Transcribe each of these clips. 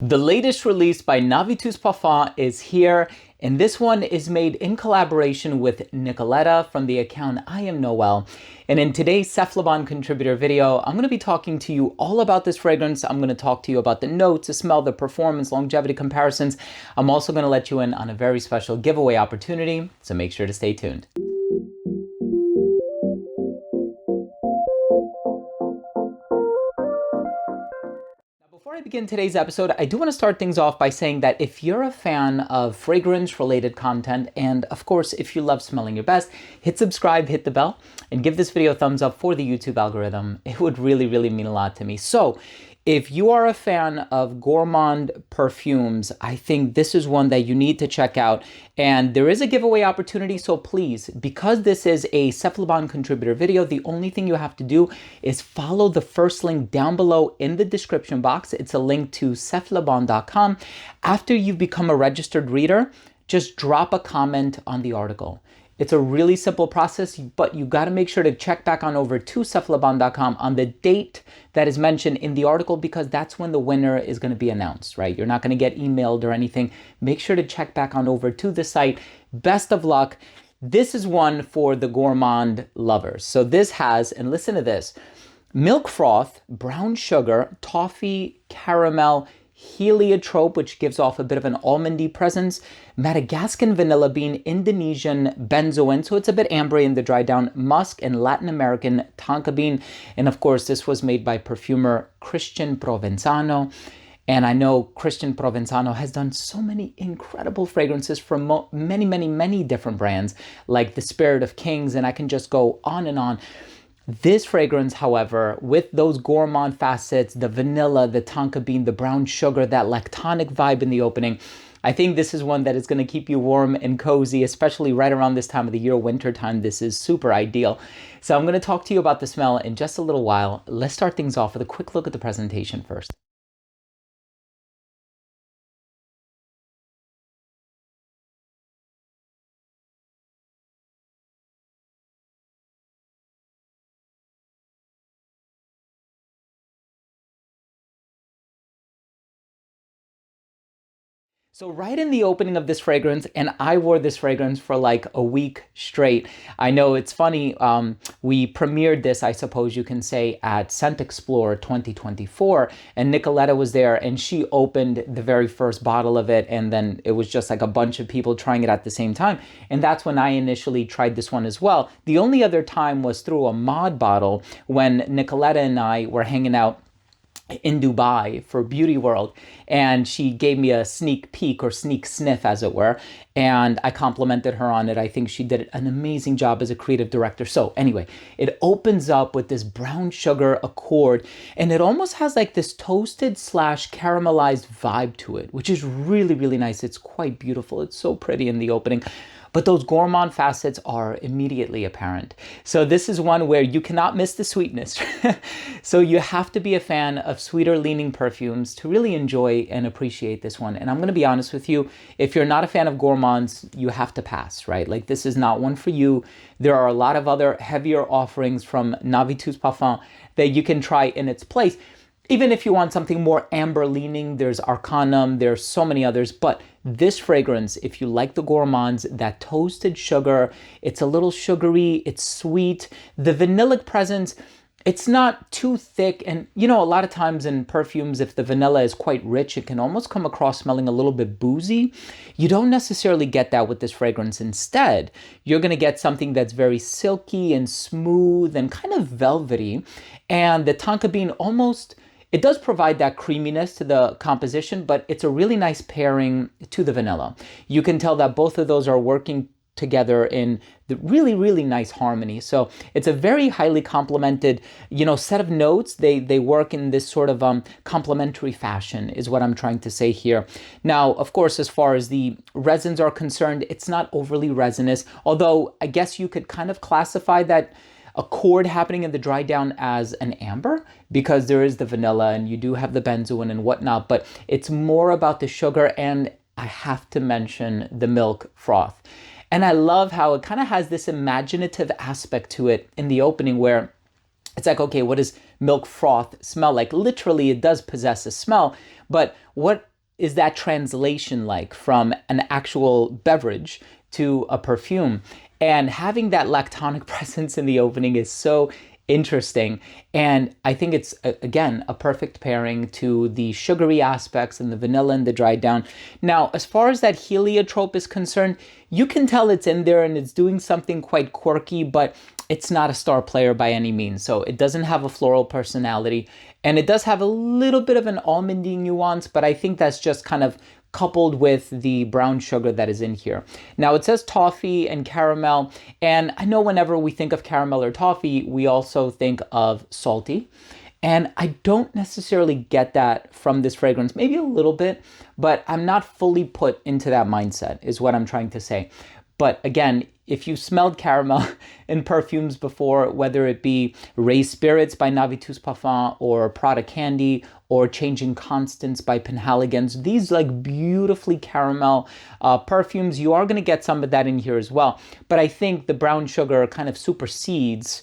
The latest release by Navitus Parfums is here, and this one is made in collaboration with Nicoletta from the account I Am Noel. And in today's Cephalabon contributor video, I'm going to be talking to you all about this fragrance. I'm going to talk to you about the notes, the smell, the performance, longevity comparisons. I'm also going to let you in on a very special giveaway opportunity, so make sure to stay tuned. Before I begin today's episode, I do want to start things off by saying that if you're a fan of fragrance-related content, and of course, if you love smelling your best, hit subscribe, hit the bell, and give this video a thumbs up for the YouTube algorithm. It would really mean a lot to me. So, if you are a fan of gourmand perfumes, I think this is one that you need to check out. And there is a giveaway opportunity, so please, because this is a Cephalabon contributor video, the only thing you have to do is follow the first link down below in the description box. It's a link to cephalabon.com. After you've become a registered reader, just drop a comment on the article. It's a really simple process, but you got to make sure to check back on over to cephalabon.com on the date that is mentioned in the article, because that's when the winner is going to be announced, right? You're not going to get emailed or anything. Make sure to check back on over to the site. Best of luck. This is one for the gourmand lovers. So this has, and listen to this, milk froth, brown sugar, toffee, caramel, heliotrope, which gives off a bit of an almondy presence, Madagascan vanilla bean, Indonesian benzoin, so it's a bit ambery in the dry down, musk, and Latin American tonka bean. And of course, this was made by perfumer Christian Provenzano. And I know Christian Provenzano has done so many incredible fragrances for many different brands, like the Spirit of Kings, and I can just go on and on. This fragrance, however, with those gourmand facets, the vanilla, the tonka bean, the brown sugar, that lactonic vibe in the opening, I think this is one that is going to keep you warm and cozy, especially right around this time of the year, winter time. This is super ideal. So I'm going to talk to you about the smell in just a little while. Let's start things off with a quick look at the presentation first. So right in the opening of this fragrance, and I wore this fragrance for like a week straight. I know it's funny, we premiered this, I suppose you can say, at Scent Explorer 2024, and Nicoletta was there, and she opened the very first bottle of it, and then it was just like a bunch of people trying it at the same time. And that's when I initially tried this one as well. The only other time was through a mod bottle when Nicoletta and I were hanging out in Dubai for Beauty World, and she gave me a sneak peek or sneak sniff, as it were, and I complimented her on it. I think she did an amazing job as a creative director. So anyway, it opens up with this brown sugar accord, and it almost has like this toasted slash caramelized vibe to it, which is really nice. It's quite beautiful. It's so pretty in the opening. But those gourmand facets are immediately apparent. So this is one where you cannot miss the sweetness. So you have to be a fan of sweeter leaning perfumes to really enjoy and appreciate this one. And I'm going to be honest with you, if you're not a fan of gourmands, you have to pass, right? Like, this is not one for you. There are a lot of other heavier offerings from Navitus Parfums that you can try in its place. Even if you want something more amber leaning, there's Arcanum, there's so many others. But this fragrance, if you like the gourmands, that toasted sugar, it's a little sugary, it's sweet. The vanillic presence, it's not too thick. And you know, a lot of times in perfumes, if the vanilla is quite rich, it can almost come across smelling a little bit boozy. You don't necessarily get that with this fragrance. Instead, you're going to get something that's very silky and smooth and kind of velvety. And the tonka bean almost, it does provide that creaminess to the composition, but it's a really nice pairing to the vanilla. You can tell that both of those are working together in the really nice harmony. So it's a very highly complemented, you know, set of notes. They work in this sort of complementary fashion, is what I'm trying to say here. Now, of course, as far as the resins are concerned, it's not overly resinous, although I guess you could kind of classify that accord happening in the dry down as an amber, because there is the vanilla and you do have the benzoin and whatnot, but it's more about the sugar. And I have to mention the milk froth. And I love how it kind of has this imaginative aspect to it in the opening, where it's like, okay, what does milk froth smell like? Literally, it does possess a smell, but what is that translation like from an actual beverage to a perfume? And having that lactonic presence in the opening is so interesting. And I think it's, again, a perfect pairing to the sugary aspects and the vanilla and the dried down. Now, as far as that heliotrope is concerned, you can tell it's in there and it's doing something quite quirky, but it's not a star player by any means. So it doesn't have a floral personality, and it does have a little bit of an almondy nuance, but I think that's just kind of coupled with the brown sugar that is in here. Now it says toffee and caramel, and I know whenever we think of caramel or toffee, we also think of salty. And I don't necessarily get that from this fragrance, maybe a little bit, but I'm not fully put into that mindset is what I'm trying to say. But again, if you smelled caramel in perfumes before, whether it be Raised Spirits by Navitus Parfums or Prada Candy or Changing Constants by Penhaligon's, these like beautifully caramel perfumes, you are going to get some of that in here as well. But I think the brown sugar kind of supersedes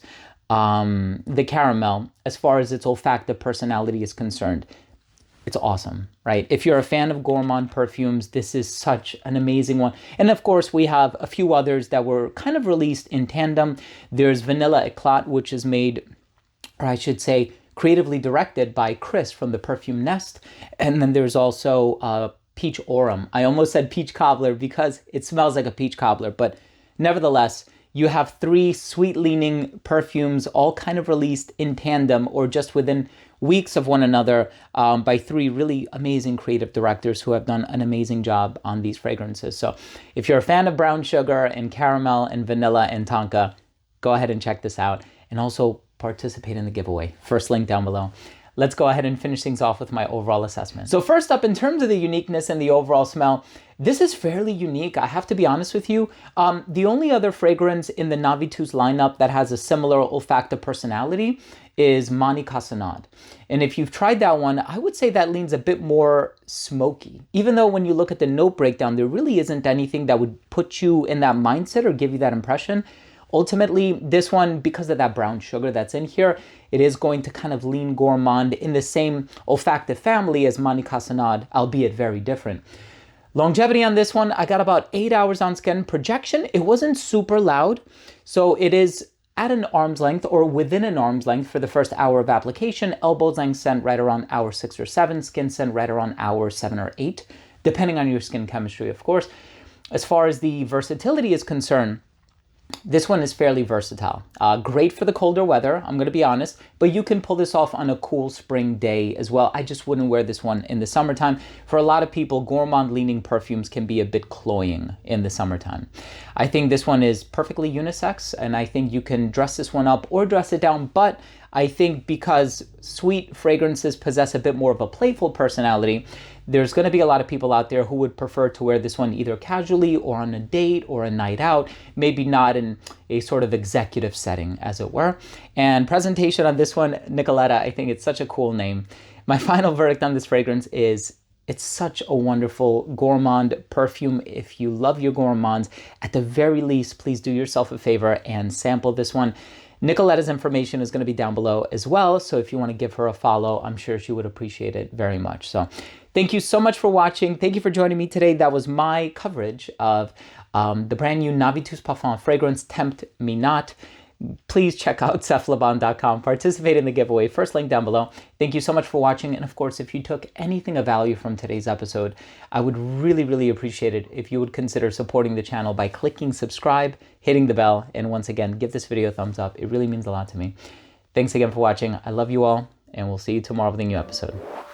the caramel as far as its olfactive personality is concerned. It's awesome, right? If you're a fan of gourmand perfumes, this is such an amazing one. And of course, we have a few others that were kind of released in tandem. There's Vanilla Eclat, which is made, or I should say, creatively directed by Chris from the Perfume Nest. And then there's also Peach Aurum. I almost said peach cobbler because it smells like a peach cobbler, but nevertheless, you have three sweet-leaning perfumes all kind of released in tandem or just within weeks of one another by three really amazing creative directors who have done an amazing job on these fragrances. So if you're a fan of brown sugar and caramel and vanilla and tonka, go ahead and check this out and also participate in the giveaway. First link down below. Let's go ahead and finish things off with my overall assessment. So first up, in terms of the uniqueness and the overall smell, this is fairly unique. I have to be honest with you. The only other fragrance in the Navitus lineup that has a similar olfactive personality is Mani Cassonade. And if you've tried that one, I would say that leans a bit more smoky. Even though when you look at the note breakdown, there really isn't anything that would put you in that mindset or give you that impression. Ultimately, this one, because of that brown sugar that's in here, it is going to kind of lean gourmand in the same olfactive family as Mani Cassonade, albeit very different. Longevity on this one, I got about 8 hours on skin. Projection, it wasn't super loud. So it is at an arm's length or within an arm's length for the first hour of application. Elbow length scent right around hour 6 or 7. Skin scent right around hour 7 or 8, depending on your skin chemistry, of course. As far as the versatility is concerned, this one is fairly versatile. Great for the colder weather, I'm going to be honest, but you can pull this off on a cool spring day as well. I just wouldn't wear this one in the summertime. For a lot of people, gourmand-leaning perfumes can be a bit cloying in the summertime. I think this one is perfectly unisex, and I think you can dress this one up or dress it down, but I think because sweet fragrances possess a bit more of a playful personality, there's going to be a lot of people out there who would prefer to wear this one either casually or on a date or a night out, maybe not in a sort of executive setting, as it were. And presentation on this one, Nicoletta, I think it's such a cool name. My final verdict on this fragrance is it's such a wonderful gourmand perfume. If you love your gourmands, at the very least, please do yourself a favor and sample this one. Nicoletta's information is going to be down below as well, so if you want to give her a follow, I'm sure she would appreciate it very much. So thank you so much for watching. Thank you for joining me today. That was my coverage of the brand new Navitus Parfums fragrance, Tempt Me Not. Please check out cephalabon.com. Participate in the giveaway. First link down below. Thank you so much for watching. And of course, if you took anything of value from today's episode, I would really, really appreciate it if you would consider supporting the channel by clicking subscribe, hitting the bell, and once again, give this video a thumbs up. It really means a lot to me. Thanks again for watching. I love you all, and we'll see you tomorrow with a new episode.